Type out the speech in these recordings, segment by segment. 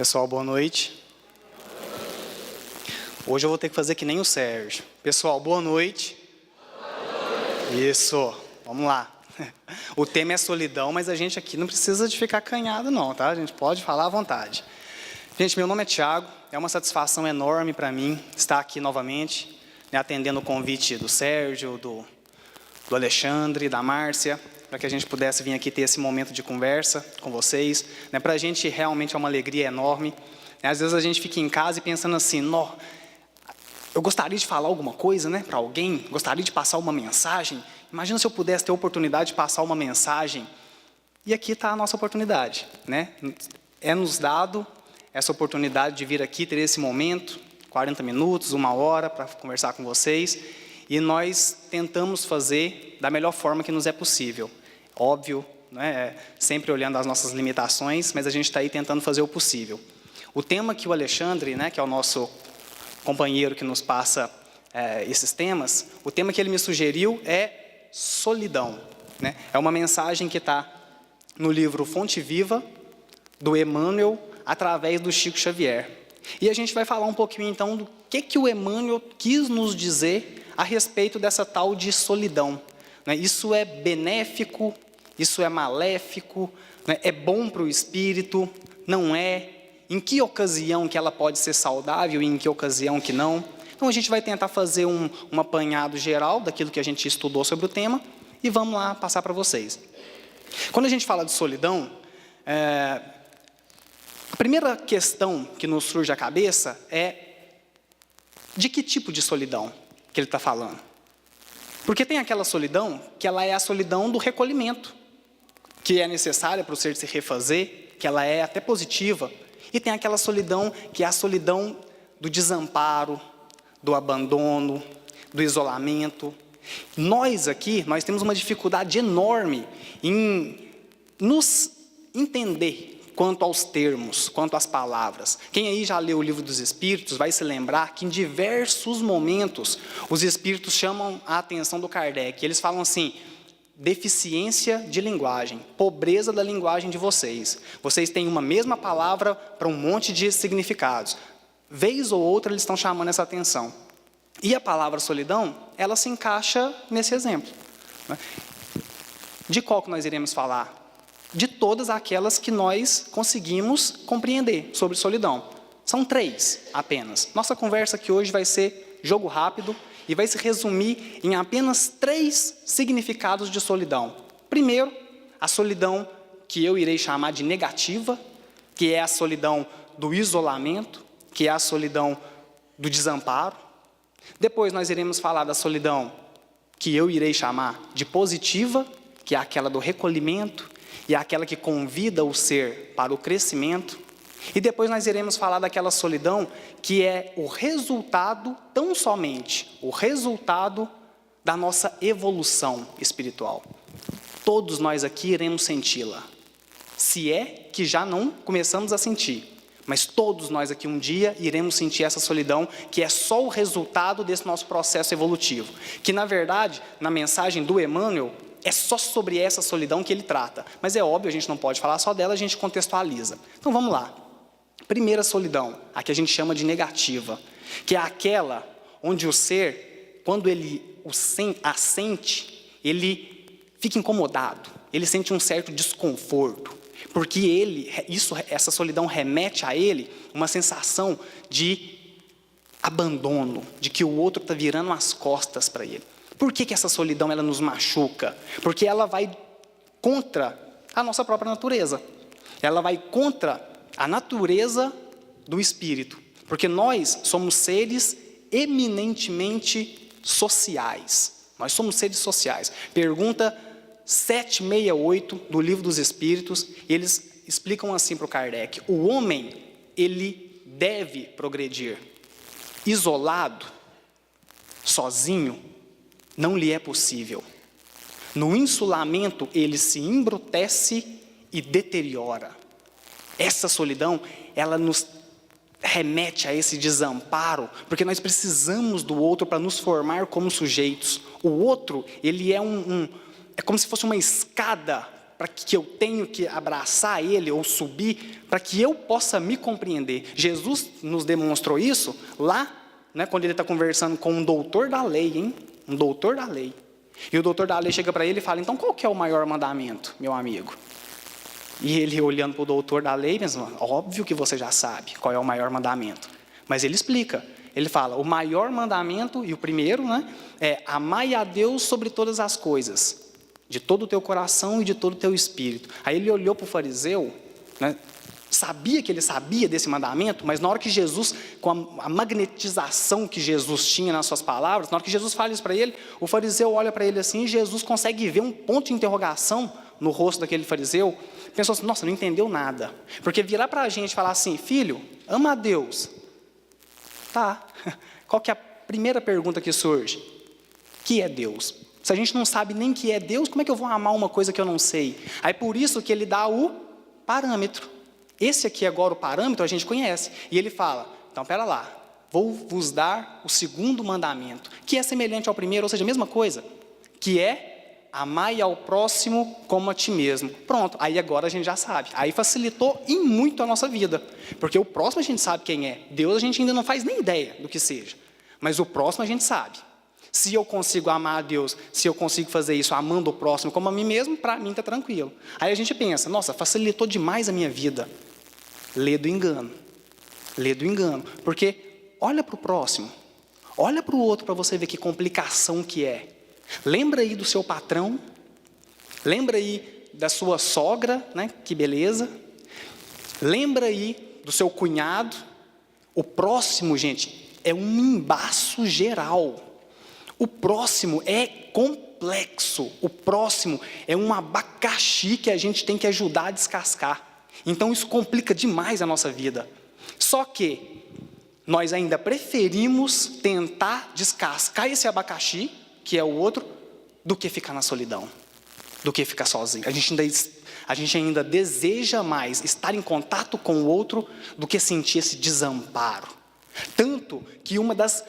Pessoal, boa noite. Hoje eu vou ter que fazer que nem o Sérgio. Pessoal, boa noite. Isso, vamos lá. O tema é solidão, mas a gente aqui não precisa de ficar acanhado não, tá? A gente pode falar à vontade. Gente, meu nome é Thiago, é uma satisfação enorme para mim estar aqui novamente, né, atendendo o convite do Sérgio, do Alexandre, da Márcia, para que a gente pudesse vir aqui ter esse momento de conversa com vocês. Né? Para a gente realmente é uma alegria enorme. Né? Às vezes a gente fica em casa e pensando assim, eu gostaria de falar alguma coisa, né, para alguém, gostaria de passar uma mensagem. Imagina se eu pudesse ter a oportunidade de passar uma mensagem. E aqui está a nossa oportunidade. Né? É nos dado essa oportunidade de vir aqui, ter esse momento, 40 minutos, 1 hora, para conversar com vocês. E nós tentamos fazer da melhor forma que nos é possível. Óbvio, né, sempre olhando as nossas limitações, mas a gente está aí tentando fazer o possível. O tema que o Alexandre, né, que é o nosso companheiro que nos passa esses temas, o tema que ele me sugeriu é solidão. Né? É uma mensagem que está no livro Fonte Viva, do Emmanuel, através do Chico Xavier. E a gente vai falar um pouquinho, então, do que o Emmanuel quis nos dizer a respeito dessa tal de solidão. Né? Isso é benéfico, isso é maléfico, né? É bom para o espírito, não é? Em que ocasião que ela pode ser saudável e em que ocasião que não? Então a gente vai tentar fazer um apanhado geral daquilo que a gente estudou sobre o tema e vamos lá passar para vocês. Quando a gente fala de solidão, a primeira questão que nos surge à cabeça é de que tipo de solidão que ele está falando. Porque tem aquela solidão que ela é a solidão do recolhimento, que é necessária para o ser se refazer, que ela é até positiva. E tem aquela solidão que é a solidão do desamparo, do abandono, do isolamento. Nós aqui, nós temos uma dificuldade enorme em nos entender quanto aos termos, quanto às palavras. Quem aí já leu o Livro dos Espíritos vai se lembrar que em diversos momentos os Espíritos chamam a atenção do Kardec. Eles falam assim, deficiência de linguagem, pobreza da linguagem de vocês. Vocês têm uma mesma palavra para um monte de significados. Vez ou outra eles estão chamando essa atenção. E a palavra solidão, ela se encaixa nesse exemplo. De qual que nós iremos falar? De todas aquelas que nós conseguimos compreender sobre solidão. São 3 apenas. Nossa conversa aqui hoje vai ser jogo rápido e vai se resumir em apenas 3 significados de solidão. Primeiro, a solidão que eu irei chamar de negativa, que é a solidão do isolamento, que é a solidão do desamparo. Depois nós iremos falar da solidão que eu irei chamar de positiva, que é aquela do recolhimento, e é aquela que convida o ser para o crescimento. E depois nós iremos falar daquela solidão que é o resultado, tão somente, o resultado da nossa evolução espiritual. Todos nós aqui iremos senti-la, se é que já não começamos a sentir. Mas todos nós aqui um dia iremos sentir essa solidão, que é só o resultado desse nosso processo evolutivo. Que na verdade, na mensagem do Emmanuel, é só sobre essa solidão que ele trata. Mas é óbvio, a gente não pode falar só dela, a gente contextualiza. Então vamos lá. Primeira solidão, a que a gente chama de negativa, que é aquela onde o ser, quando ele a sente, ele fica incomodado, ele sente um certo desconforto, porque essa solidão remete a ele uma sensação de abandono, de que o outro está virando as costas para ele. Por que essa solidão ela nos machuca? Porque ela vai contra a nossa própria natureza. Ela vai contra a natureza do espírito. Porque nós somos seres eminentemente sociais. Nós somos seres sociais. Pergunta 768 do Livro dos Espíritos, eles explicam assim para o Kardec. O homem, ele deve progredir. Isolado, sozinho, não lhe é possível. No insulamento, ele se embrutece e deteriora. Essa solidão, ela nos remete a esse desamparo, porque nós precisamos do outro para nos formar como sujeitos. O outro, ele é é como se fosse uma escada para que eu tenho que abraçar ele ou subir, para que eu possa me compreender. Jesus nos demonstrou isso lá, né, quando ele está conversando com um doutor da lei, hein? Um doutor da lei. E o doutor da lei chega para ele e fala, então qual que é o maior mandamento, meu amigo? E ele olhando para o doutor da lei, pensa, óbvio que você já sabe qual é o maior mandamento. Mas ele explica, ele fala, o maior mandamento, e o primeiro, né, é amai a Deus sobre todas as coisas, de todo o teu coração e de todo o teu espírito. Aí ele olhou para o fariseu, né, sabia que ele sabia desse mandamento, mas na hora que Jesus, com a magnetização que Jesus tinha nas suas palavras, na hora que Jesus fala isso para ele, o fariseu olha para ele assim, e Jesus consegue ver um ponto de interrogação no rosto daquele fariseu, pensou assim, nossa, não entendeu nada. Porque virar para a gente e falar assim, filho, ama a Deus. Tá, qual que é a primeira pergunta que surge? Que é Deus? Se a gente não sabe nem que é Deus, como é que eu vou amar uma coisa que eu não sei? Aí por isso que ele dá o parâmetro. Esse aqui agora, o parâmetro, a gente conhece. E ele fala, então pera lá, vou vos dar o segundo mandamento, que é semelhante ao primeiro, ou seja, a mesma coisa, que é amai ao próximo como a ti mesmo. Pronto, aí agora a gente já sabe. Aí facilitou em muito a nossa vida. Porque o próximo a gente sabe quem é. Deus a gente ainda não faz nem ideia do que seja. Mas o próximo a gente sabe. Se eu consigo amar a Deus, se eu consigo fazer isso amando o próximo como a mim mesmo, para mim está tranquilo. Aí a gente pensa, nossa, facilitou demais a minha vida. Lê do engano. Lê do engano. Porque olha para o próximo. Olha para o outro para você ver que complicação que é. Lembra aí do seu patrão. Lembra aí da sua sogra, né? Que beleza. Lembra aí do seu cunhado. O próximo, gente, é um embaço geral. O próximo é complexo. O próximo é um abacaxi que a gente tem que ajudar a descascar. Então isso complica demais a nossa vida. Só que nós ainda preferimos tentar descascar esse abacaxi, que é o outro, do que ficar na solidão, do que ficar sozinho. A gente ainda deseja mais estar em contato com o outro do que sentir esse desamparo. Tanto que uma das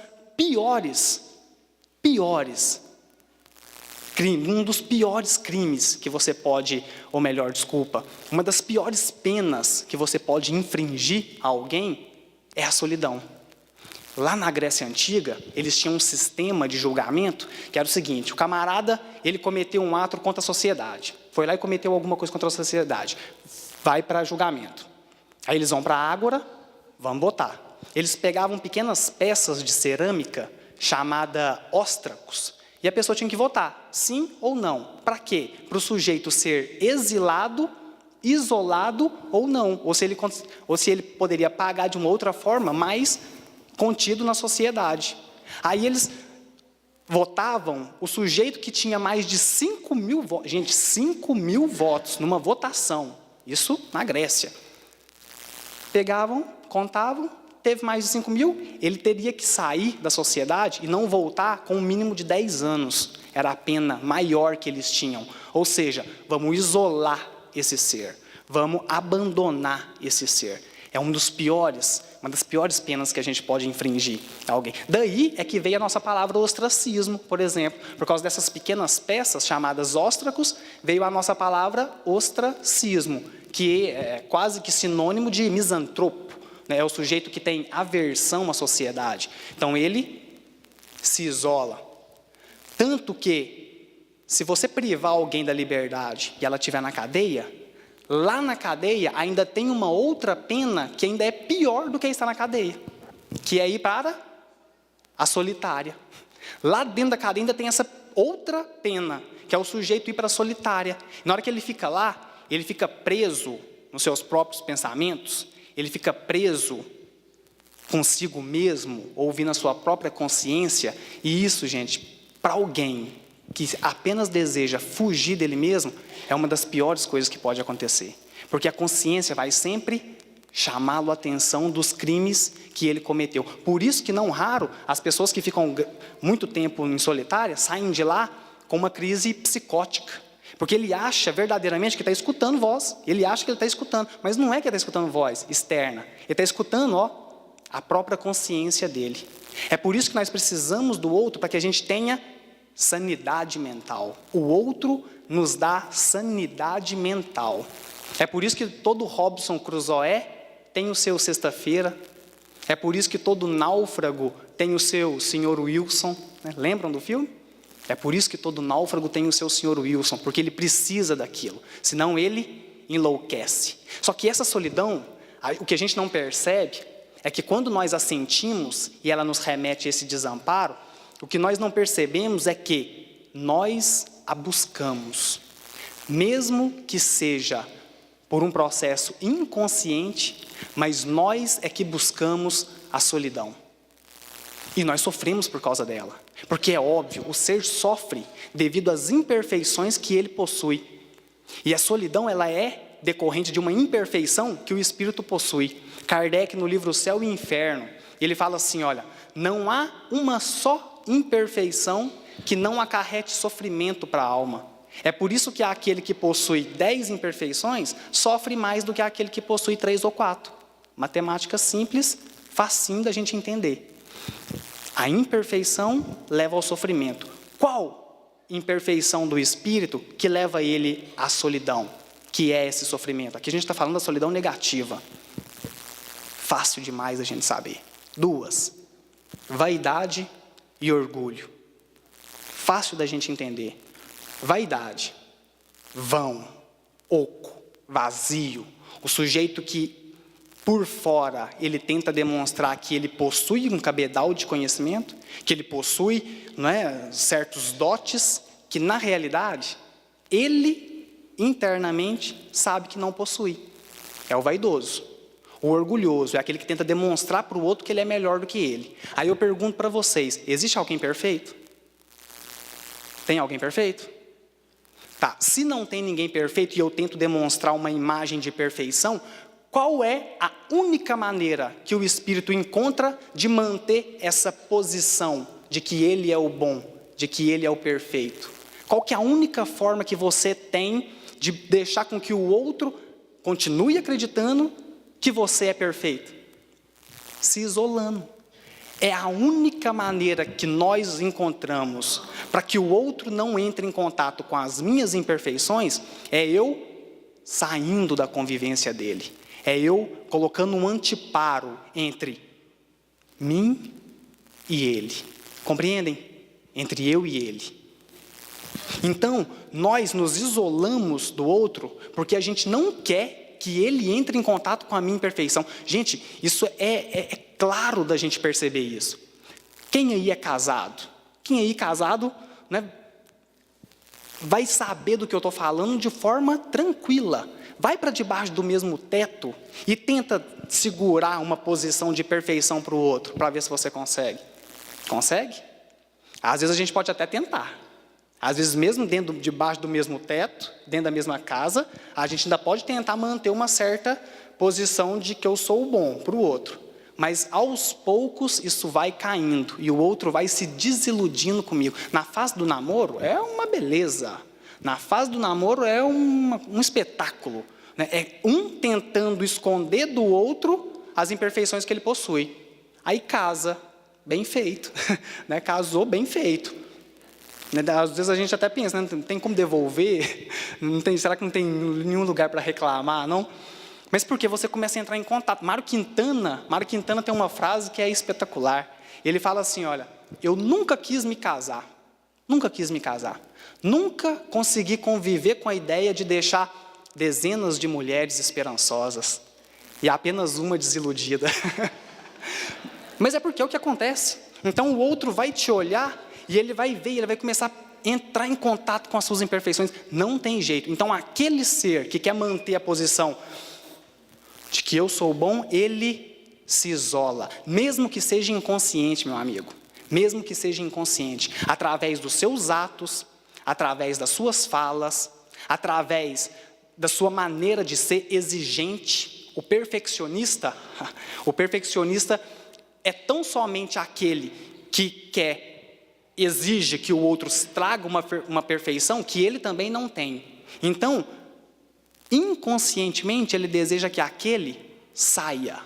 um dos piores crimes que você pode, ou melhor, desculpa, uma das piores penas que você pode infringir a alguém é a solidão. Lá na Grécia Antiga, eles tinham um sistema de julgamento que era o seguinte, o camarada, ele cometeu um ato contra a sociedade, foi lá e cometeu alguma coisa contra a sociedade, vai para julgamento. Aí eles vão para a ágora, vão botar. Eles pegavam pequenas peças de cerâmica, chamada óstracos, e a pessoa tinha que votar, sim ou não. Para quê? Para o sujeito ser exilado, isolado ou não, ou se ele poderia pagar de uma outra forma, mas contido na sociedade. Aí eles votavam o sujeito que tinha mais de 5.000 votos. Gente, 5.000 votos numa votação. Isso na Grécia. Pegavam, contavam, teve mais de 5.000, ele teria que sair da sociedade e não voltar com um mínimo de 10 anos. Era a pena maior que eles tinham. Ou seja, vamos isolar esse ser. Vamos abandonar esse ser. É uma das piores penas que a gente pode infringir a alguém. Daí é que veio a nossa palavra ostracismo, por exemplo. Por causa dessas pequenas peças chamadas óstracos, veio a nossa palavra ostracismo, que é quase que sinônimo de misantropo, né? É o sujeito que tem aversão à sociedade. Então ele se isola. Tanto que, se você privar alguém da liberdade e ela estiver na cadeia, lá na cadeia ainda tem uma outra pena que ainda é pior do que estar na cadeia, que é ir para a solitária. Lá dentro da cadeia ainda tem essa outra pena, que é o sujeito ir para a solitária. Na hora que ele fica lá, ele fica preso nos seus próprios pensamentos, ele fica preso consigo mesmo, ouvindo a sua própria consciência, e isso, gente, para alguém que apenas deseja fugir dele mesmo, é uma das piores coisas que pode acontecer. Porque a consciência vai sempre chamá-lo a atenção dos crimes que ele cometeu. Por isso que não raro, as pessoas que ficam muito tempo em solitária, saem de lá com uma crise psicótica. Porque ele acha verdadeiramente que está escutando voz. Ele acha que ele está escutando, mas não é que ele está escutando voz externa. Ele está escutando, a própria consciência dele. É por isso que nós precisamos do outro, para que a gente tenha sanidade mental. O outro nos dá sanidade mental. É por isso que todo Robinson Crusoe tem o seu sexta-feira. É por isso que todo náufrago tem o seu Sr. Wilson. Né? Lembram do filme? É por isso que todo náufrago tem o seu Sr. Wilson, porque ele precisa daquilo, senão ele enlouquece. Só que essa solidão, o que a gente não percebe, é que quando nós a sentimos e ela nos remete a esse desamparo, o que nós não percebemos é que nós a buscamos, mesmo que seja por um processo inconsciente, mas nós é que buscamos a solidão. E nós sofremos por causa dela, porque é óbvio, o ser sofre devido às imperfeições que ele possui. E a solidão, ela é decorrente de uma imperfeição que o espírito possui. Kardec, no livro Céu e Inferno, ele fala assim, olha, não há uma só imperfeição que não acarrete sofrimento para a alma. É por isso que aquele que possui 10 imperfeições sofre mais do que aquele que possui 3 ou 4. Matemática simples, facinho da gente entender. A imperfeição leva ao sofrimento. Qual imperfeição do espírito que leva ele à solidão? Que é esse sofrimento? Aqui a gente está falando da solidão negativa. Fácil demais a gente saber. 2. Vaidade e orgulho. Fácil da gente entender. Vaidade. Vão. Oco. Vazio. O sujeito que por fora, ele tenta demonstrar que ele possui um cabedal de conhecimento, que ele possui, não é, certos dotes, que na realidade, ele internamente sabe que não possui. É o vaidoso. O orgulhoso é aquele que tenta demonstrar para o outro que ele é melhor do que ele. Aí eu pergunto para vocês, existe alguém perfeito? Tem alguém perfeito? Tá, se não tem ninguém perfeito e eu tento demonstrar uma imagem de perfeição, qual é a única maneira que o espírito encontra de manter essa posição de que ele é o bom, de que ele é o perfeito? Qual que é a única forma que você tem de deixar com que o outro continue acreditando que você é perfeito? Se isolando. É a única maneira que nós encontramos para que o outro não entre em contato com as minhas imperfeições, é eu saindo da convivência dele. É eu colocando um anteparo entre mim e ele. Compreendem? Entre eu e ele. Então, nós nos isolamos do outro porque a gente não quer que ele entre em contato com a minha imperfeição. Gente, isso é claro da gente perceber isso. Quem aí é casado? Quem aí casado, né, vai saber do que eu estou falando de forma tranquila. Vai para debaixo do mesmo teto e tenta segurar uma posição de perfeição para o outro, para ver se você consegue. Consegue? Às vezes a gente pode até tentar. Às vezes mesmo debaixo do mesmo teto, dentro da mesma casa, a gente ainda pode tentar manter uma certa posição de que eu sou o bom para o outro. Mas aos poucos isso vai caindo e o outro vai se desiludindo comigo. Na fase do namoro é uma beleza. Na fase do namoro é um espetáculo. Né? É um tentando esconder do outro as imperfeições que ele possui. Aí casa, bem feito. Né? Casou, bem feito. Né? Às vezes a gente até pensa, né? Não tem como devolver? Não tem, será que não tem nenhum lugar para reclamar? Não? Mas porque você começa a entrar em contato. Mário Quintana tem uma frase que é espetacular. Ele fala assim, olha, eu nunca quis me casar. Nunca quis me casar. Nunca consegui conviver com a ideia de deixar dezenas de mulheres esperançosas e apenas uma desiludida. Mas é porque é o que acontece. Então o outro vai te olhar e ele vai ver, ele vai começar a entrar em contato com as suas imperfeições. Não tem jeito. Então aquele ser que quer manter a posição de que eu sou bom, ele se isola. Mesmo que seja inconsciente, meu amigo. Mesmo que seja inconsciente. Através dos seus atos, através das suas falas, através da sua maneira de ser exigente. O perfeccionista é tão somente aquele que exige que o outro traga uma perfeição que ele também não tem. Então, inconscientemente, ele deseja que aquele saia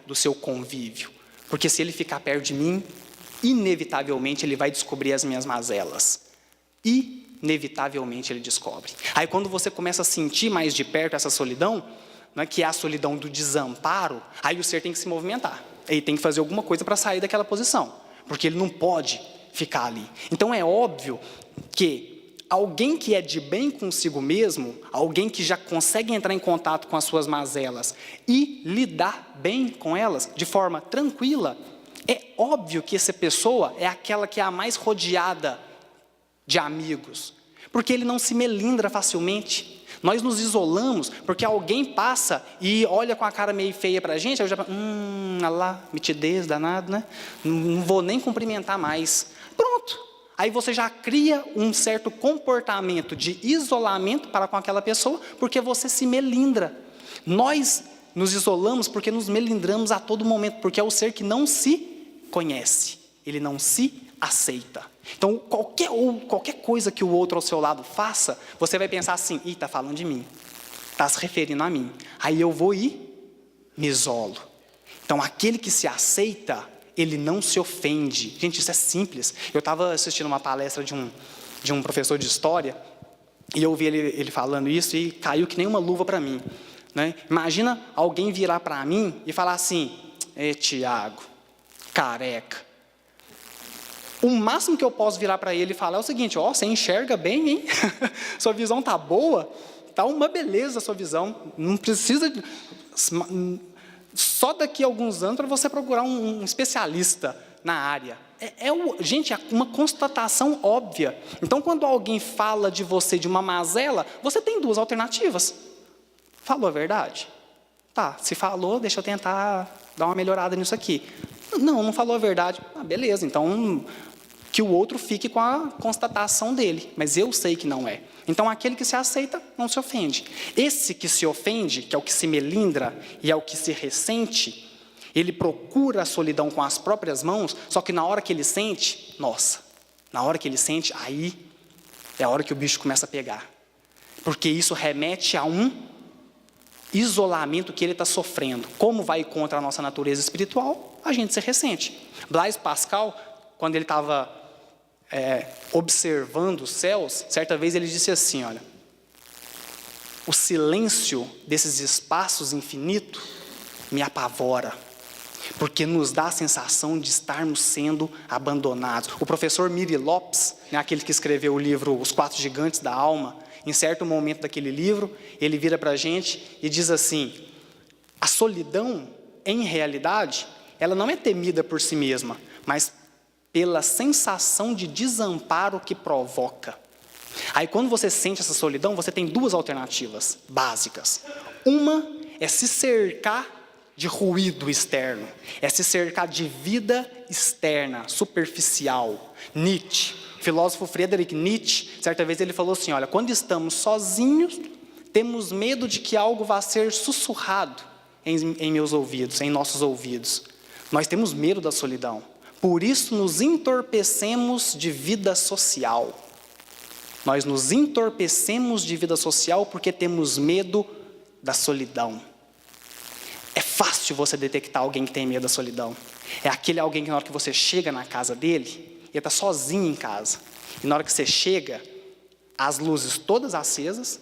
do seu convívio. Porque se ele ficar perto de mim, inevitavelmente ele vai descobrir as minhas mazelas. Inevitavelmente ele descobre. Aí quando você começa a sentir mais de perto essa solidão, não é que é a solidão do desamparo, aí o ser tem que se movimentar. Ele tem que fazer alguma coisa para sair daquela posição, porque ele não pode ficar ali. Então é óbvio que alguém que é de bem consigo mesmo, alguém que já consegue entrar em contato com as suas mazelas e lidar bem com elas de forma tranquila, é óbvio que essa pessoa é aquela que é a mais rodeada de amigos, porque ele não se melindra facilmente. Nós nos isolamos porque alguém passa e olha com a cara meio feia para a gente, aí eu já falo, olha lá, mitidez danado, né? Não vou nem cumprimentar mais. Pronto. Aí você já cria um certo comportamento de isolamento para com aquela pessoa, porque você se melindra. Nós nos isolamos porque nos melindramos a todo momento, porque é o ser que não se conhece, ele não se aceita. Então, qualquer coisa que o outro ao seu lado faça, você vai pensar assim, está falando de mim, está se referindo a mim. Aí eu vou e me isolo. Então, aquele que se aceita, ele não se ofende. Gente, isso é simples. Eu estava assistindo uma palestra de um professor de história, e eu ouvi ele falando isso, e caiu que nem uma luva para mim. Né? Imagina alguém virar para mim e falar assim, Tiago, careca. O máximo que eu posso virar para ele e falar é o seguinte, você enxerga bem, hein? Sua visão tá boa, tá uma beleza a sua visão, não precisa, só daqui a alguns anos para você procurar um especialista na área. Gente, é uma constatação óbvia. Então, quando alguém fala de você de uma mazela, você tem duas alternativas. Falou a verdade? Tá, se falou, deixa eu tentar dar uma melhorada nisso aqui. Não falou a verdade. Beleza, então que o outro fique com a constatação dele, mas eu sei que não é. Então aquele que se aceita não se ofende. Esse que se ofende, que é o que se melindra e é o que se ressente, ele procura a solidão com as próprias mãos, só que na hora que ele sente, aí é a hora que o bicho começa a pegar. Porque isso remete a um isolamento que ele está sofrendo. Como vai contra a nossa natureza espiritual, a gente se ressente. Blaise Pascal, quando ele estava observando os céus, certa vez ele disse assim, olha, o silêncio desses espaços infinitos me apavora, porque nos dá a sensação de estarmos sendo abandonados. O professor Miri Lopes, aquele que escreveu o livro Os Quatro Gigantes da Alma, em certo momento daquele livro, ele vira para a gente e diz assim, a solidão, em realidade, ela não é temida por si mesma, mas pela sensação de desamparo que provoca. Aí quando você sente essa solidão, você tem duas alternativas básicas. Uma é se cercar de ruído externo, é se cercar de vida externa, superficial. Nietzsche, o filósofo Friedrich Nietzsche, certa vez ele falou assim, olha, quando estamos sozinhos, temos medo de que algo vá ser sussurrado em meus ouvidos, em nossos ouvidos. Nós temos medo da solidão. Por isso nos entorpecemos de vida social. Nós nos entorpecemos de vida social porque temos medo da solidão. É fácil você detectar alguém que tem medo da solidão. É aquele alguém que na hora que você chega na casa dele, ele está sozinho em casa. E na hora que você chega, as luzes todas acesas,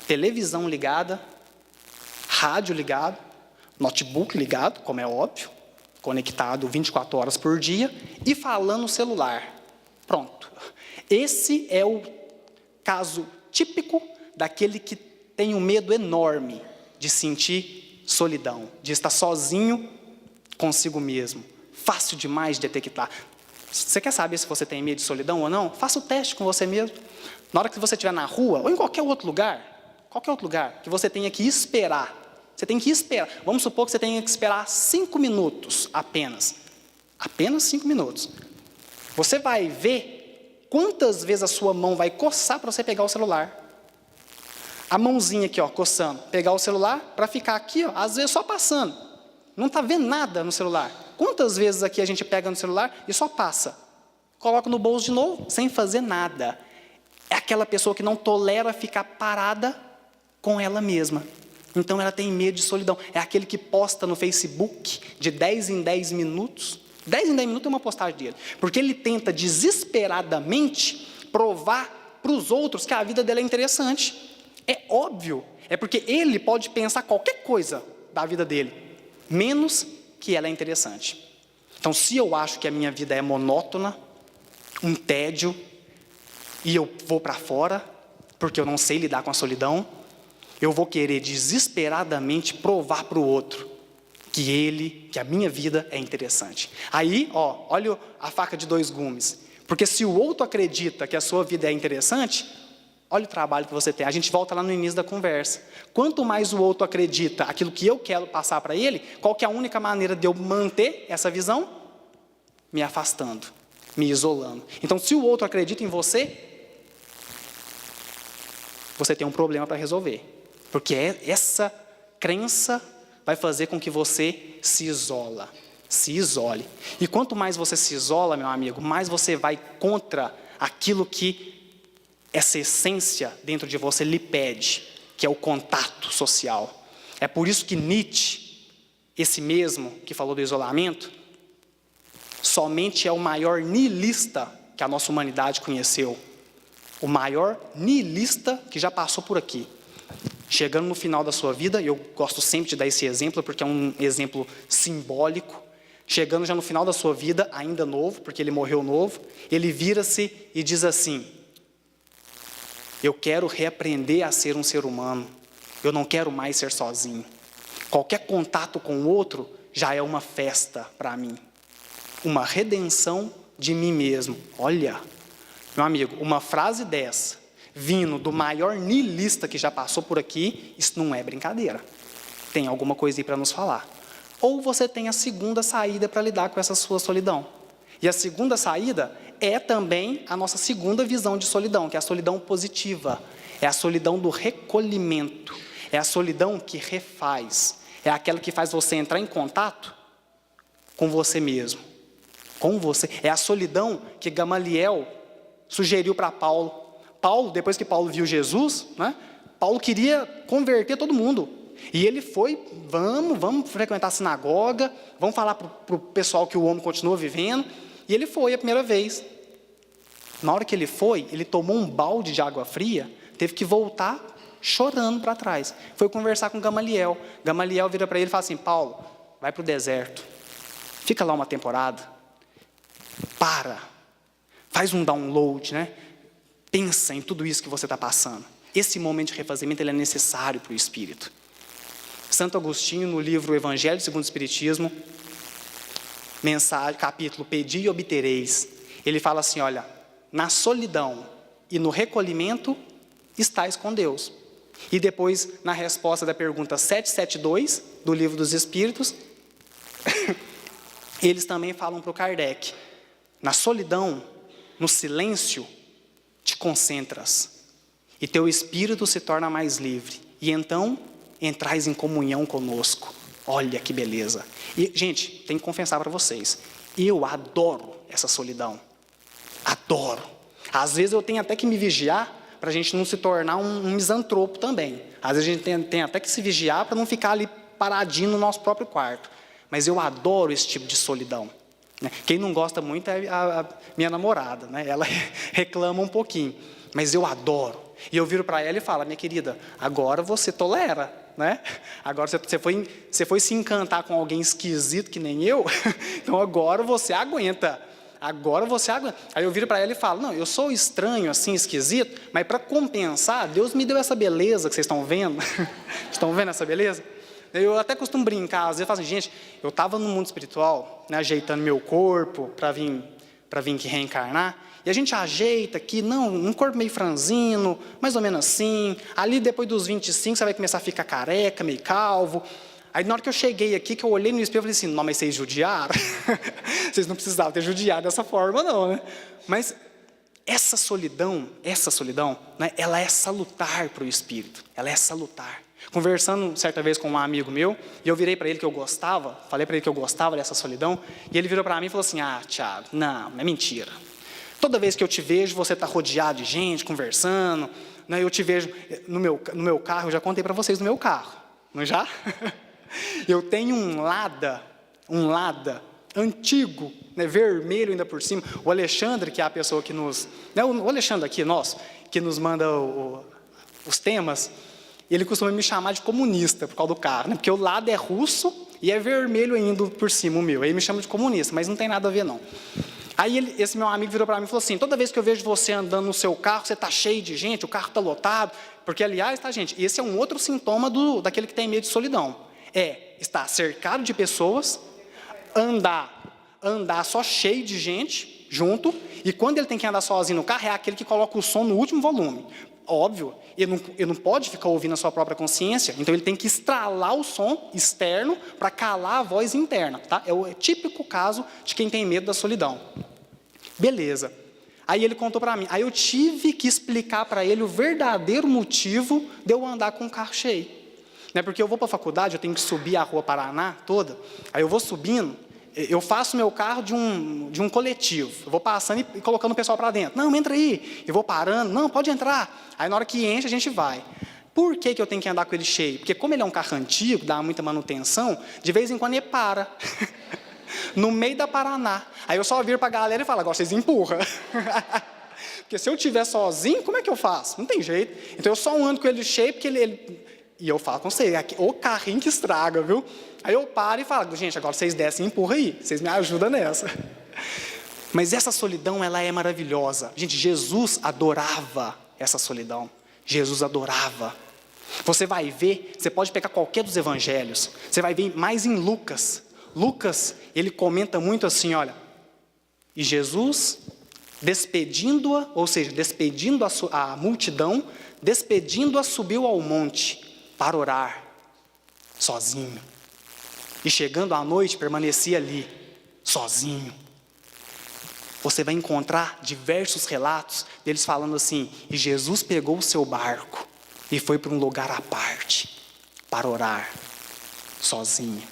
televisão ligada, rádio ligado, notebook ligado, como é óbvio, conectado 24 horas por dia, e falando no celular. Pronto. Esse é o caso típico daquele que tem um medo enorme de sentir solidão, de estar sozinho consigo mesmo. Fácil demais de detectar. Você quer saber se você tem medo de solidão ou não? Faça o teste com você mesmo. Na hora que você estiver na rua, ou em qualquer outro lugar, que você tenha que esperar. Você tem que esperar. Vamos supor que você tenha que esperar 5 minutos apenas. Apenas 5 minutos. Você vai ver quantas vezes a sua mão vai coçar para você pegar o celular. A mãozinha aqui, coçando. Pegar o celular para ficar aqui, às vezes só passando. Não está vendo nada no celular. Quantas vezes aqui a gente pega no celular e só passa? Coloca no bolso de novo, sem fazer nada. É aquela pessoa que não tolera ficar parada com ela mesma. Então ela tem medo de solidão. É aquele que posta no Facebook de 10 em 10 minutos 10 em 10 minutos tem uma postagem dele. Porque ele tenta desesperadamente provar para os outros que a vida dele é interessante. É óbvio. É porque ele pode pensar qualquer coisa da vida dele, menos que ela é interessante. Então, se eu acho que a minha vida é monótona, um tédio, e eu vou para fora, porque eu não sei lidar com a solidão, eu vou querer desesperadamente provar para o outro que a minha vida é interessante. Aí, olha a faca de 2 gumes. Porque se o outro acredita que a sua vida é interessante, olha o trabalho que você tem. A gente volta lá no início da conversa. Quanto mais o outro acredita aquilo que eu quero passar para ele, qual que é a única maneira de eu manter essa visão? Me afastando, me isolando. Então, se o outro acredita em você, você tem um problema para resolver. Porque essa crença vai fazer com que você se isole. E quanto mais você se isola, meu amigo, mais você vai contra aquilo que essa essência dentro de você lhe pede, que é o contato social. É por isso que Nietzsche, esse mesmo que falou do isolamento, somente é o maior nihilista que a nossa humanidade conheceu. O maior nihilista que já passou por aqui. Chegando no final da sua vida, eu gosto sempre de dar esse exemplo, porque é um exemplo simbólico. Chegando já no final da sua vida, ainda novo, porque ele morreu novo, ele vira-se e diz assim: eu quero reaprender a ser um ser humano. Eu não quero mais ser sozinho. Qualquer contato com o outro já é uma festa para mim. Uma redenção de mim mesmo. Olha, meu amigo, uma frase dessa, vindo do maior nihilista que já passou por aqui, isso não é brincadeira. Tem alguma coisa aí para nos falar. Ou você tem a segunda saída para lidar com essa sua solidão. E a segunda saída é também a nossa segunda visão de solidão, que é a solidão positiva. É a solidão do recolhimento. É a solidão que refaz. É aquela que faz você entrar em contato com você mesmo. Com você. É a solidão que Gamaliel sugeriu para Paulo. Paulo, depois que Paulo viu Jesus, né, Paulo queria converter todo mundo. E ele foi, vamos frequentar a sinagoga, vamos falar para o pessoal que o homem continua vivendo. E ele foi a primeira vez. Na hora que ele foi, ele tomou um balde de água fria, teve que voltar chorando para trás. Foi conversar com Gamaliel. Gamaliel vira para ele e fala assim: Paulo, vai para o deserto, fica lá uma temporada, faz um download, né? Pensa em tudo isso que você está passando. Esse momento de refazimento ele é necessário para o Espírito. Santo Agostinho, no livro Evangelho segundo o Espiritismo, mensagem, capítulo Pedi e obtereis, ele fala assim: olha, na solidão e no recolhimento estais com Deus. E depois, na resposta da pergunta 772 do Livro dos Espíritos, eles também falam para o Kardec: na solidão, no silêncio, te concentras, e teu espírito se torna mais livre, e então entrais em comunhão conosco. Olha que beleza. E, gente, tem que confessar para vocês, eu adoro essa solidão. Adoro. Às vezes eu tenho até que me vigiar para a gente não se tornar um misantropo também. Às vezes a gente tem até que se vigiar para não ficar ali paradinho no nosso próprio quarto. Mas eu adoro esse tipo de solidão. Quem não gosta muito é a minha namorada, né? Ela reclama um pouquinho, mas eu adoro. E eu viro para ela e falo: minha querida, agora você tolera, né? Agora você foi se encantar com alguém esquisito que nem eu, então agora você aguenta. Aí eu viro para ela e falo: não, eu sou estranho, assim, esquisito, mas para compensar, Deus me deu essa beleza que vocês estão vendo. Estão vendo essa beleza? Eu até costumo brincar, às vezes eu falo assim: gente, eu estava no mundo espiritual, né, ajeitando meu corpo para vir aqui reencarnar, e a gente ajeita aqui, um corpo meio franzino, mais ou menos assim, ali depois dos 25 você vai começar a ficar careca, meio calvo. Aí na hora que eu cheguei aqui, que eu olhei no espelho, eu falei assim: não, mas vocês judiaram? Vocês não precisavam ter judiado dessa forma não, né? Mas essa solidão, né, ela é salutar para o espírito, ela é salutar. Conversando certa vez com um amigo meu, e eu virei para ele que eu gostava, falei para ele que eu gostava dessa solidão, e ele virou para mim e falou assim: ah, Thiago, não, é mentira. Toda vez que eu te vejo, você está rodeado de gente, conversando, né, eu te vejo no meu carro, eu já contei para vocês no meu carro, não já? Eu tenho um Lada antigo, né, vermelho ainda por cima. O Alexandre, que é a pessoa que nos... Né, o Alexandre aqui, nosso, que nos manda os temas, ele costuma me chamar de comunista por causa do carro, né, porque o lado é russo e é vermelho ainda por cima o meu. Aí ele me chama de comunista, mas não tem nada a ver, não. Aí esse meu amigo virou para mim e falou assim, toda vez que eu vejo você andando no seu carro, você está cheio de gente, o carro está lotado. Porque, aliás, tá, gente, esse é um outro sintoma daquele que tem medo de solidão. É estar cercado de pessoas, andar só cheio de gente junto, e quando ele tem que andar sozinho no carro, é aquele que coloca o som no último volume. Óbvio, ele não pode ficar ouvindo a sua própria consciência, então ele tem que estralar o som externo para calar a voz interna. Tá? É o típico caso de quem tem medo da solidão. Beleza. Aí ele contou para mim. Aí eu tive que explicar para ele o verdadeiro motivo de eu andar com o carro cheio. Né? Porque eu vou para a faculdade, eu tenho que subir a Rua Paraná toda, aí eu vou subindo, eu faço meu carro de um coletivo. Eu vou passando e colocando o pessoal para dentro. Não, entra aí. Eu vou parando. Não, pode entrar. Aí na hora que enche, a gente vai. Por que eu tenho que andar com ele cheio? Porque como ele é um carro antigo, dá muita manutenção, de vez em quando ele para. No meio da Paraná. Aí eu só viro para a galera e falo, agora vocês empurram. Porque se eu estiver sozinho, como é que eu faço? Não tem jeito. Então eu só ando com ele cheio, porque e eu falo com você, o carrinho que estraga, viu? Aí eu paro e falo, gente, agora vocês descem e empurram aí, vocês me ajudam nessa. Mas essa solidão, ela é maravilhosa. Gente, Jesus adorava essa solidão. Jesus adorava. Você vai ver, você pode pegar qualquer dos evangelhos, você vai ver mais em Lucas. Lucas, ele comenta muito assim, olha, e Jesus, despedindo-a, ou seja, despedindo a multidão, despedindo-a, subiu ao monte para orar, sozinho. E chegando à noite, permanecia ali, sozinho. Você vai encontrar diversos relatos deles falando assim, e Jesus pegou o seu barco e foi para um lugar à parte, para orar, sozinho.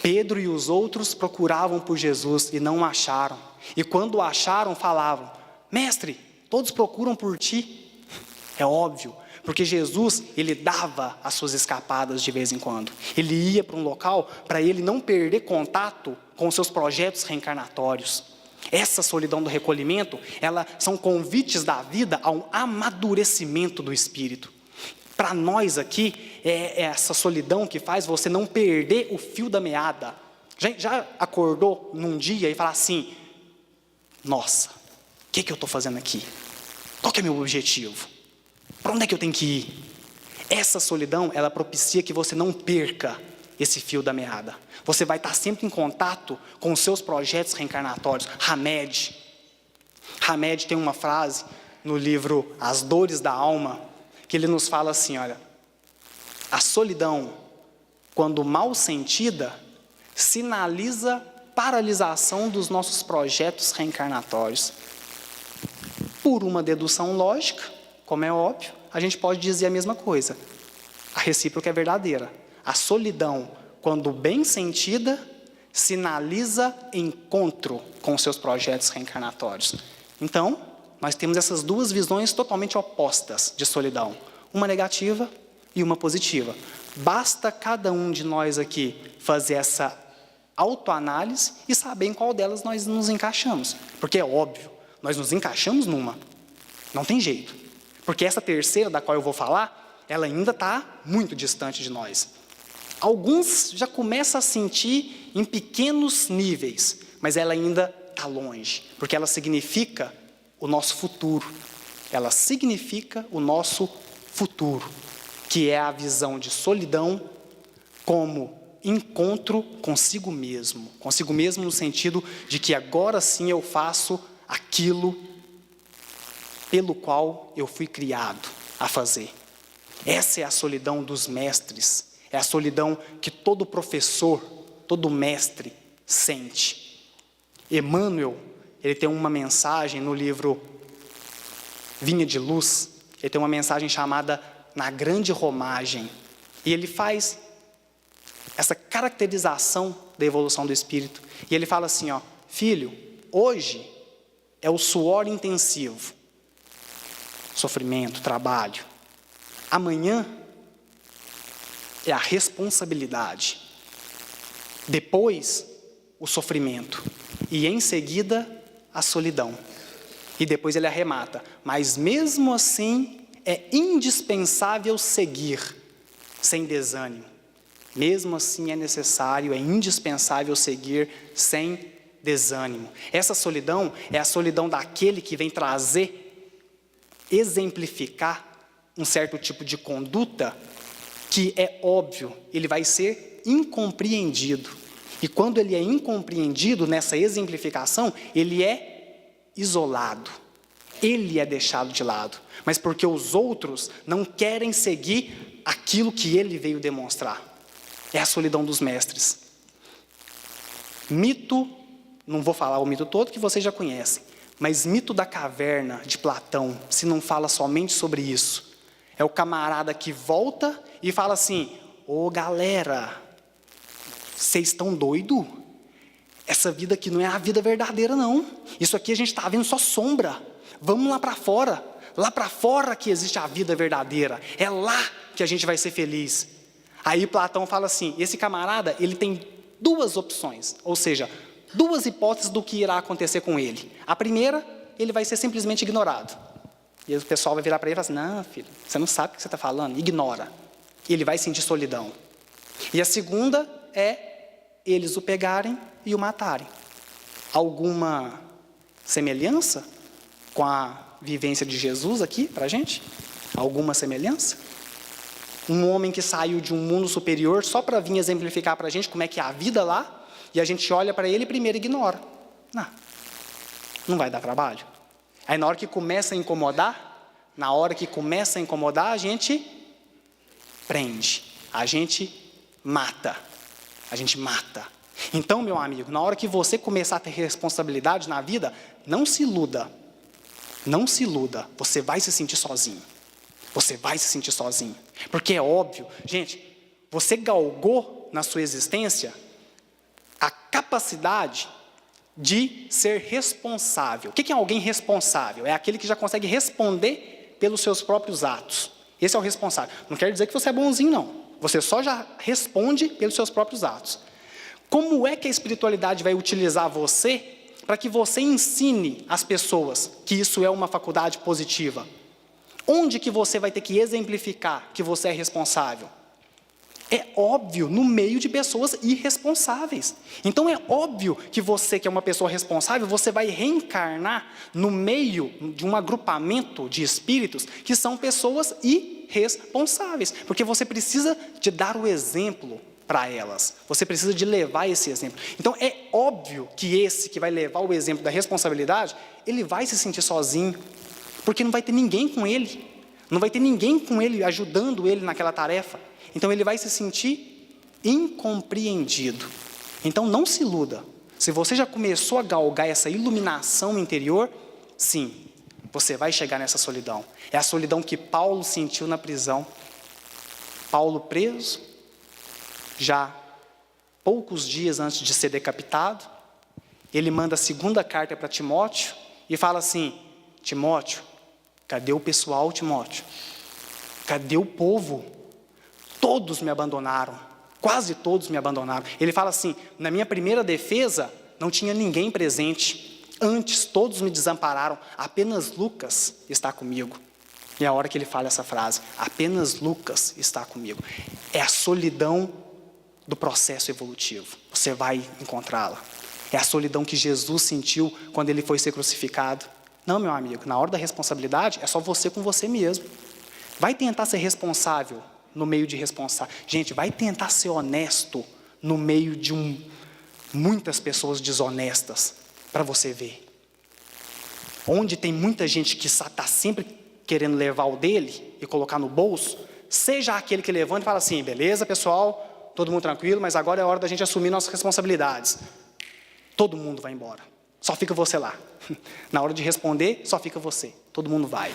Pedro e os outros procuravam por Jesus e não o acharam. E quando o acharam, falavam, mestre, todos procuram por ti. É óbvio, porque Jesus, ele dava as suas escapadas de vez em quando. Ele ia para um local para ele não perder contato com os seus projetos reencarnatórios. Essa solidão do recolhimento, são convites da vida a um amadurecimento do espírito. Para nós aqui, é essa solidão que faz você não perder o fio da meada. Já acordou num dia e fala assim, nossa, o que eu estou fazendo aqui? Qual que é o meu objetivo? Para onde é que eu tenho que ir? Essa solidão, ela propicia que você não perca esse fio da meada. Você vai estar sempre em contato com os seus projetos reencarnatórios. Hamed tem uma frase no livro As Dores da Alma, que ele nos fala assim, olha, a solidão, quando mal sentida, sinaliza paralisação dos nossos projetos reencarnatórios. Por uma dedução lógica, como é óbvio, a gente pode dizer a mesma coisa. A recíproca é verdadeira. A solidão, quando bem sentida, sinaliza encontro com seus projetos reencarnatórios. Então, nós temos essas duas visões totalmente opostas de solidão. Uma negativa e uma positiva. Basta cada um de nós aqui fazer essa autoanálise e saber em qual delas nós nos encaixamos. Porque é óbvio, nós nos encaixamos numa. Não tem jeito. Porque essa terceira da qual eu vou falar, ela ainda está muito distante de nós. Alguns já começam a sentir em pequenos níveis, mas ela ainda está longe. Porque ela significa o nosso futuro. Ela significa o nosso futuro, que é a visão de solidão como encontro consigo mesmo no sentido de que agora sim eu faço aquilo pelo qual eu fui criado a fazer. Essa é a solidão dos mestres, é a solidão que todo professor, todo mestre sente. Emmanuel, ele tem uma mensagem no livro Vinha de Luz, ele tem uma mensagem chamada Na Grande Romagem, e ele faz essa caracterização da evolução do espírito, e ele fala assim, ó, filho, hoje é o suor intensivo, sofrimento, trabalho. Amanhã é a responsabilidade. Depois o sofrimento e em seguida a solidão. E depois ele arremata: mas mesmo assim é indispensável seguir sem desânimo. Mesmo assim é necessário, é indispensável seguir sem desânimo. Essa solidão é a solidão daquele que vem trazer, exemplificar um certo tipo de conduta que é óbvio, ele vai ser incompreendido. E quando ele é incompreendido nessa exemplificação, ele é isolado. Ele é deixado de lado. Mas porque os outros não querem seguir aquilo que ele veio demonstrar. É a solidão dos mestres. Mito, não vou falar o mito todo que vocês já conhecem, mas mito da caverna de Platão, se não fala somente sobre isso. É o camarada que volta e fala assim: ô galera, vocês estão doidos? Essa vida aqui não é a vida verdadeira não. Isso aqui a gente está vendo só sombra. Vamos lá para fora. Lá para fora que existe a vida verdadeira. É lá que a gente vai ser feliz. Aí Platão fala assim: esse camarada, ele tem duas opções, ou seja, duas hipóteses do que irá acontecer com ele. A primeira, ele vai ser simplesmente ignorado. E o pessoal vai virar para ele e falar assim: não, filho, você não sabe o que você está falando, ignora. E ele vai sentir solidão. E a segunda é eles o pegarem e o matarem. Alguma semelhança com a vivência de Jesus aqui para a gente? Alguma semelhança? Um homem que saiu de um mundo superior só para vir exemplificar para a gente como é que é a vida lá, e a gente olha para ele e primeiro ignora. Não vai dar trabalho. Aí na hora que começa a incomodar, a gente prende, a gente mata. Então, meu amigo, na hora que você começar a ter responsabilidade na vida, não se iluda, você vai se sentir sozinho. Porque é óbvio, gente, você galgou na sua existência a capacidade de ser responsável. O que é alguém responsável? É aquele que já consegue responder pelos seus próprios atos. Esse é o responsável. Não quer dizer que você é bonzinho, não. Você só já responde pelos seus próprios atos. Como é que a espiritualidade vai utilizar você para que você ensine as pessoas que isso é uma faculdade positiva? Onde que você vai ter que exemplificar que você é responsável? É óbvio, no meio de pessoas irresponsáveis. Então é óbvio que você, que é uma pessoa responsável, você vai reencarnar no meio de um agrupamento de espíritos que são pessoas irresponsáveis. Porque você precisa de dar o exemplo para elas. Você precisa de levar esse exemplo. Então é óbvio que esse que vai levar o exemplo da responsabilidade, ele vai se sentir sozinho. Porque não vai ter ninguém com ele. Não vai ter ninguém com ele ajudando ele naquela tarefa. Então ele vai se sentir incompreendido. Então não se iluda. Se você já começou a galgar essa iluminação interior, sim, você vai chegar nessa solidão. É a solidão que Paulo sentiu na prisão. Paulo preso, já poucos dias antes de ser decapitado, ele manda a segunda carta para Timóteo e fala assim: Timóteo, cadê o pessoal, Timóteo? Cadê o povo? Todos me abandonaram, quase todos me abandonaram. Ele fala assim: na minha primeira defesa, não tinha ninguém presente. Antes, todos me desampararam, apenas Lucas está comigo. E é a hora que ele fala essa frase: apenas Lucas está comigo. É a solidão do processo evolutivo. Você vai encontrá-la. É a solidão que Jesus sentiu quando ele foi ser crucificado. Não, meu amigo, na hora da responsabilidade, é só você com você mesmo. Vai tentar ser responsável no meio de responsável. Gente, vai tentar ser honesto no meio de muitas pessoas desonestas, para você ver. Onde tem muita gente que está sempre querendo levar o dele e colocar no bolso, seja aquele que levanta e fala assim: beleza, pessoal, todo mundo tranquilo, mas agora é hora da gente assumir nossas responsabilidades. Todo mundo vai embora. Só fica você lá. Na hora de responder, só fica você. Todo mundo vai.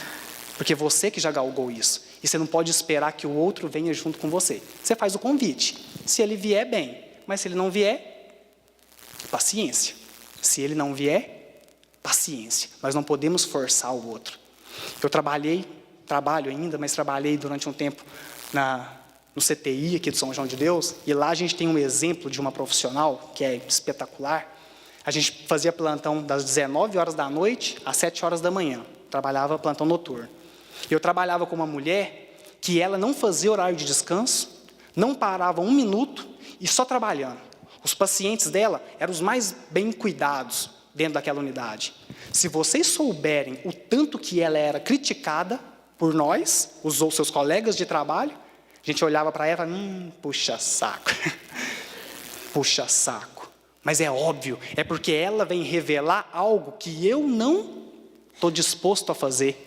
Porque você que já galgou isso. E você não pode esperar que o outro venha junto com você. Você faz o convite. Se ele vier, bem. Mas se ele não vier, paciência. Se ele não vier, paciência. Nós não podemos forçar o outro. Eu trabalho ainda, mas trabalhei durante um tempo no CTI aqui de São João de Deus, e lá a gente tem um exemplo de uma profissional que é espetacular. A gente fazia plantão das 19 horas da noite às 7 horas da manhã, trabalhava plantão noturno. Eu trabalhava com uma mulher que ela não fazia horário de descanso, não parava um minuto e só trabalhando. Os pacientes dela eram os mais bem cuidados dentro daquela unidade. Se vocês souberem o tanto que ela era criticada por nós, os seus colegas de trabalho, a gente olhava para ela e falava, puxa saco, puxa saco. Mas é óbvio, é porque ela vem revelar algo que eu não estou disposto a fazer.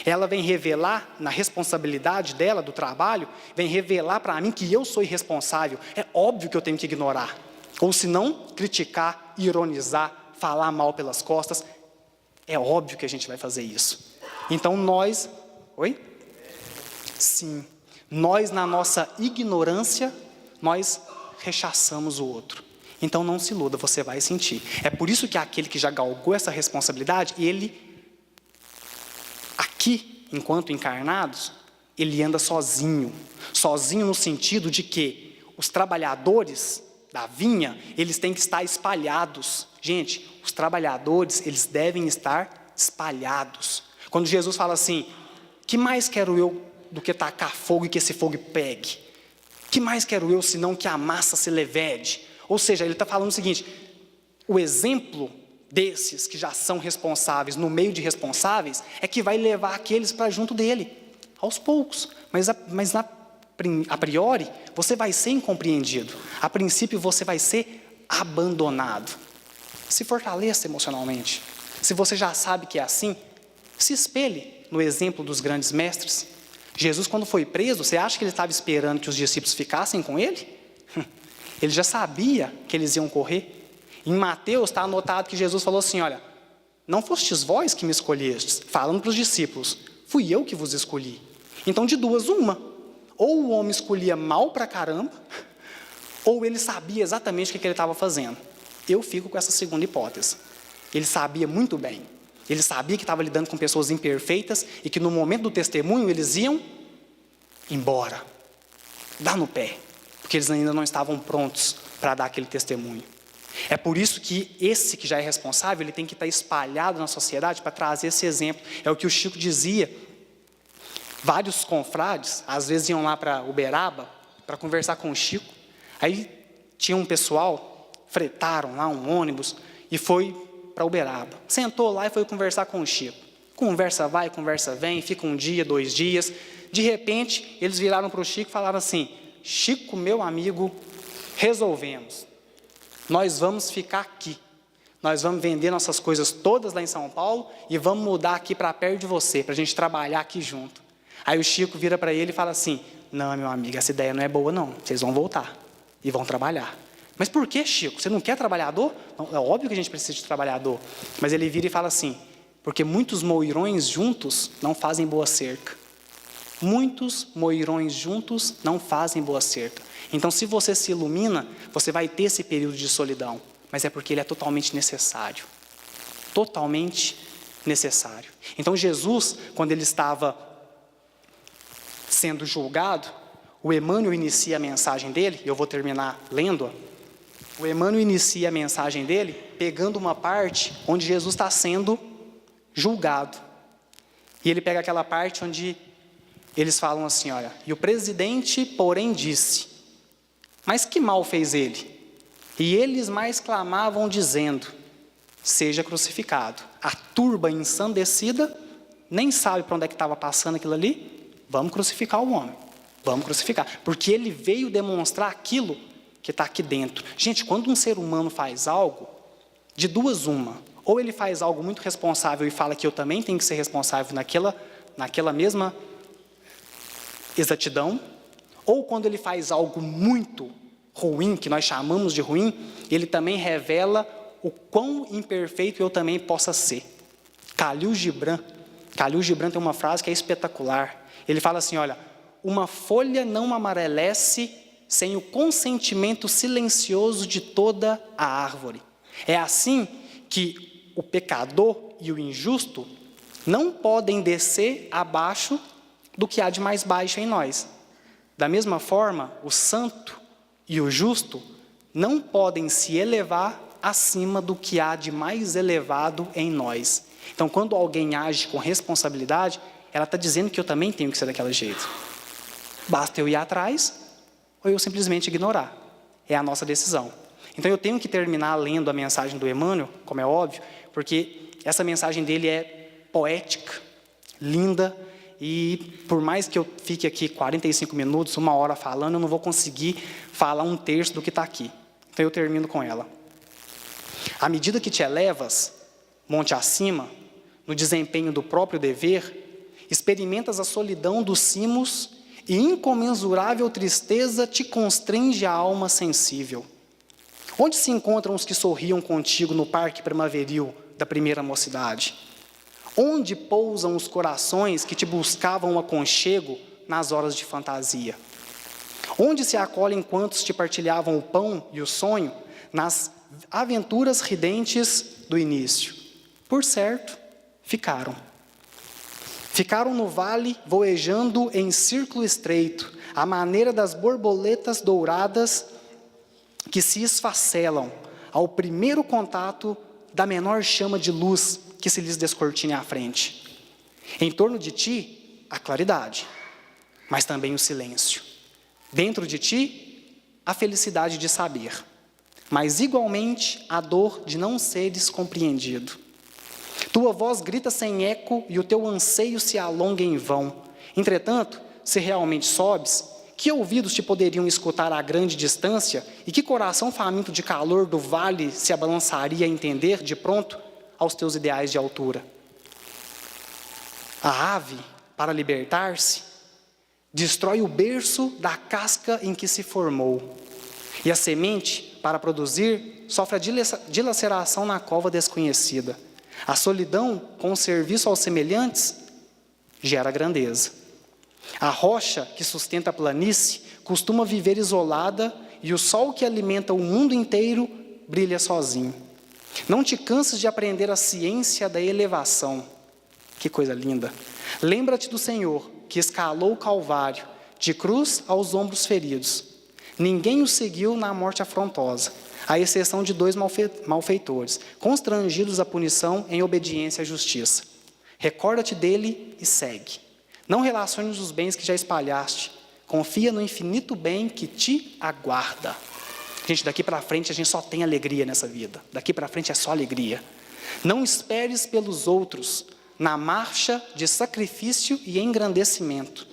Ela vem revelar, na responsabilidade dela, do trabalho, vem revelar para mim que eu sou irresponsável. É óbvio que eu tenho que ignorar. Ou se não, criticar, ironizar, falar mal pelas costas. É óbvio que a gente vai fazer isso. Então nós... Oi? Sim. Nós, na nossa ignorância, nós rechaçamos o outro. Então não se iluda, você vai sentir. É por isso que aquele que já galgou essa responsabilidade, ele... Aqui, enquanto encarnados, ele anda sozinho. Sozinho no sentido de que os trabalhadores da vinha, eles têm que estar espalhados. Gente, os trabalhadores, eles devem estar espalhados. Quando Jesus fala assim, que mais quero eu do que tacar fogo e que esse fogo pegue? Que mais quero eu senão que a massa se levede? Ou seja, ele está falando o seguinte, o exemplo desses que já são responsáveis, no meio de responsáveis, é que vai levar aqueles para junto dele, aos poucos. Mas a priori, você vai ser incompreendido. A princípio, você vai ser abandonado. Se fortaleça emocionalmente. Se você já sabe que é assim, se espelhe no exemplo dos grandes mestres. Jesus, quando foi preso, você acha que ele estava esperando que os discípulos ficassem com ele? Ele já sabia que eles iam correr. Em Mateus está anotado que Jesus falou assim, olha, não fostes vós que me escolhestes, falando para os discípulos, fui eu que vos escolhi. Então de duas uma, ou o homem escolhia mal pra caramba, ou ele sabia exatamente o que ele estava fazendo. Eu fico com essa segunda hipótese. Ele sabia muito bem, ele sabia que estava lidando com pessoas imperfeitas e que no momento do testemunho eles iam embora, dar no pé, porque eles ainda não estavam prontos para dar aquele testemunho. É por isso que esse que já é responsável, ele tem que estar espalhado na sociedade para trazer esse exemplo. É o que o Chico dizia. Vários confrades, às vezes iam lá para Uberaba, para conversar com o Chico. Aí tinha um pessoal, fretaram lá um ônibus e foi para Uberaba. Sentou lá e foi conversar com o Chico. Conversa vai, conversa vem, fica um dia, 2 dias. De repente, eles viraram para o Chico e falaram assim, Chico, meu amigo, resolvemos. Nós vamos ficar aqui, nós vamos vender nossas coisas todas lá em São Paulo e vamos mudar aqui para perto de você, para a gente trabalhar aqui junto. Aí o Chico vira para ele e fala assim, não, meu amigo, essa ideia não é boa não, vocês vão voltar e vão trabalhar. Mas por que, Chico? Você não quer trabalhador? Não, é óbvio que a gente precisa de trabalhador. Mas ele vira e fala assim, porque muitos moirões juntos não fazem boa cerca. Muitos moirões juntos não fazem boa cerca. Então, se você se ilumina, você vai ter esse período de solidão. Mas é porque ele é totalmente necessário. Totalmente necessário. Então, Jesus, quando ele estava sendo julgado, o Emmanuel inicia a mensagem dele, e eu vou terminar lendo-a. O Emmanuel inicia a mensagem dele pegando uma parte onde Jesus está sendo julgado. E ele pega aquela parte onde eles falam assim, olha, e o presidente, porém, disse, mas que mal fez ele? E eles mais clamavam dizendo, seja crucificado. A turba ensandecida, nem sabe para onde é que estava passando aquilo ali, vamos crucificar o homem, vamos crucificar. Porque ele veio demonstrar aquilo que está aqui dentro. Gente, quando um ser humano faz algo, de duas uma, ou ele faz algo muito responsável e fala que eu também tenho que ser responsável naquela mesma exatidão, ou quando ele faz algo muito ruim, que nós chamamos de ruim, ele também revela o quão imperfeito eu também possa ser. Khalil Gibran tem uma frase que é espetacular. Ele fala assim, olha, uma folha não amarelece sem o consentimento silencioso de toda a árvore. É assim que o pecador e o injusto não podem descer abaixo do que há de mais baixo em nós. Da mesma forma, o santo e o justo não podem se elevar acima do que há de mais elevado em nós. Então, quando alguém age com responsabilidade, ela está dizendo que eu também tenho que ser daquele jeito. Basta eu ir atrás ou eu simplesmente ignorar. É a nossa decisão. Então, eu tenho que terminar lendo a mensagem do Emmanuel, como é óbvio, porque essa mensagem dele é poética, linda, e por mais que eu fique aqui 45 minutos, 1 hora falando, eu não vou conseguir falar 1/3 do que está aqui. Então, eu termino com ela. À medida que te elevas, monte acima, no desempenho do próprio dever, experimentas a solidão dos cimos e incomensurável tristeza te constrange a alma sensível. Onde se encontram os que sorriam contigo no parque primaveril da primeira mocidade? Onde pousam os corações que te buscavam aconchego nas horas de fantasia? Onde se acolhem quantos te partilhavam o pão e o sonho nas aventuras ridentes do início? Por certo, ficaram. Ficaram no vale, voejando em círculo estreito, à maneira das borboletas douradas que se esfacelam ao primeiro contato da menor chama de luz que se lhes descortine à frente. Em torno de ti, a claridade, mas também o silêncio. Dentro de ti, a felicidade de saber, mas igualmente a dor de não seres compreendido. Tua voz grita sem eco e o teu anseio se alonga em vão. Entretanto, se realmente sobes, que ouvidos te poderiam escutar a grande distância e que coração faminto de calor do vale se abalançaria a entender de pronto aos teus ideais de altura? A ave, para libertar-se, destrói o berço da casca em que se formou. E a semente, para produzir, sofre a dilaceração na cova desconhecida. A solidão, com o serviço aos semelhantes, gera grandeza. A rocha que sustenta a planície costuma viver isolada e o sol que alimenta o mundo inteiro brilha sozinho. Não te canses de aprender a ciência da elevação. Que coisa linda! Lembra-te do Senhor, que escalou o Calvário, de cruz aos ombros feridos. Ninguém o seguiu na morte afrontosa, à exceção de 2 malfeitores, constrangidos à punição em obediência à justiça. Recorda-te dele e segue. Não relaciones os bens que já espalhaste. Confia no infinito bem que te aguarda. Gente, daqui para frente a gente só tem alegria nessa vida. Daqui para frente é só alegria. Não esperes pelos outros na marcha de sacrifício e engrandecimento.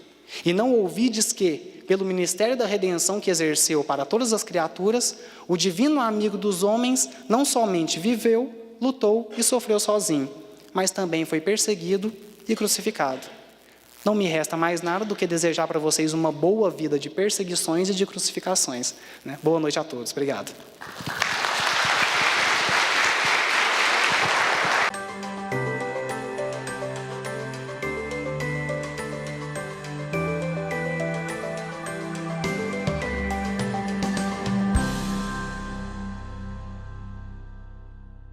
E não ouvides que, pelo ministério da redenção que exerceu para todas as criaturas, o divino amigo dos homens não somente viveu, lutou e sofreu sozinho, mas também foi perseguido e crucificado. Não me resta mais nada do que desejar para vocês uma boa vida de perseguições e de crucificações. Boa noite a todos. Obrigado.